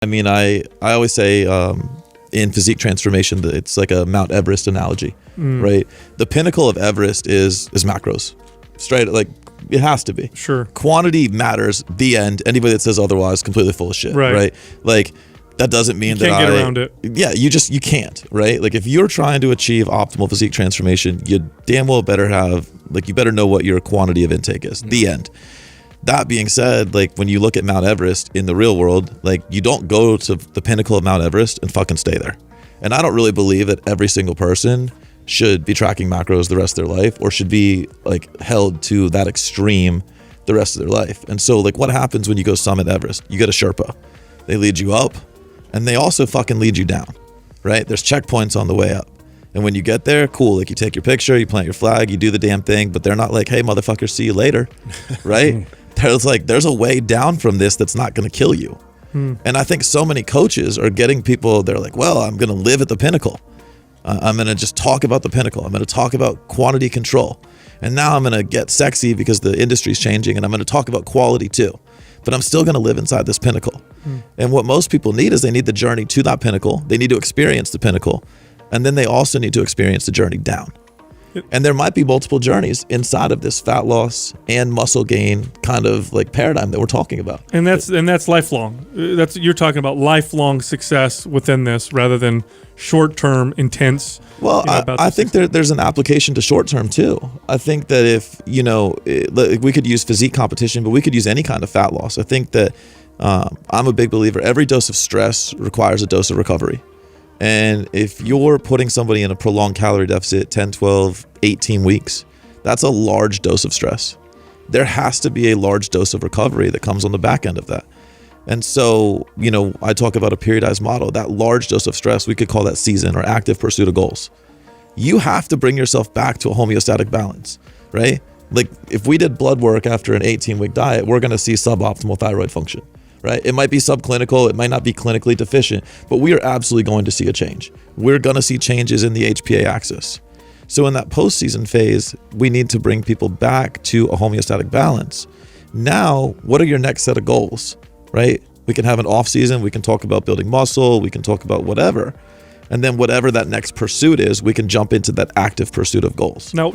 I mean, I always say in physique transformation, it's like a Mount Everest analogy, right? The pinnacle of Everest is macros. Straight, like, it has to be. Sure. Quantity matters, the end. Anybody that says otherwise, completely full of shit, right? Like, that doesn't mean you can't get around it. Yeah, you can't, right? Like, if you're trying to achieve optimal physique transformation, you damn well better you better know what your quantity of intake is, the end. That being said, like, when you look at Mount Everest in the real world, like, you don't go to the pinnacle of Mount Everest and fucking stay there. And I don't really believe that every single person should be tracking macros the rest of their life, or should be like held to that extreme the rest of their life. And so, like, what happens when you go summit Everest? You get a Sherpa. They lead you up, and they also fucking lead you down, right? There's checkpoints on the way up. And when you get there, cool, like, you take your picture, you plant your flag, you do the damn thing, but they're not like, hey, motherfucker, see you later, right? There's a way down from this that's not going to kill you. And I think so many coaches are getting people, they're like, well, I'm going to live at the pinnacle. I'm going to just talk about the pinnacle. I'm going to talk about quantity control. And now I'm going to get sexy because the industry's changing, and I'm going to talk about quality too. But I'm still going to live inside this pinnacle. And what most people need is they need the journey to that pinnacle. They need to experience the pinnacle. And then they also need to experience the journey down. And there might be multiple journeys inside of this fat loss and muscle gain kind of like paradigm that we're talking about. And that's lifelong. You're talking about lifelong success within this rather than short-term intense. Well, I think there's an application to short-term too. I think that if, we could use physique competition, but we could use any kind of fat loss. I think that I'm a big believer. Every dose of stress requires a dose of recovery. And if you're putting somebody in a prolonged calorie deficit, 10, 12, 18 weeks, that's a large dose of stress. There has to be a large dose of recovery that comes on the back end of that. And so, I talk about a periodized model. That large dose of stress, we could call that season or active pursuit of goals. You have to bring yourself back to a homeostatic balance, right? Like, if we did blood work after an 18-week diet, we're going to see suboptimal thyroid function. Right? It might be subclinical, it might not be clinically deficient, but we are absolutely going to see a change. We're going to see changes in the HPA axis. So in that postseason phase, we need to bring people back to a homeostatic balance. Now, what are your next set of goals, right? We can have an off season, we can talk about building muscle, we can talk about whatever. And then whatever that next pursuit is, we can jump into that active pursuit of goals. Now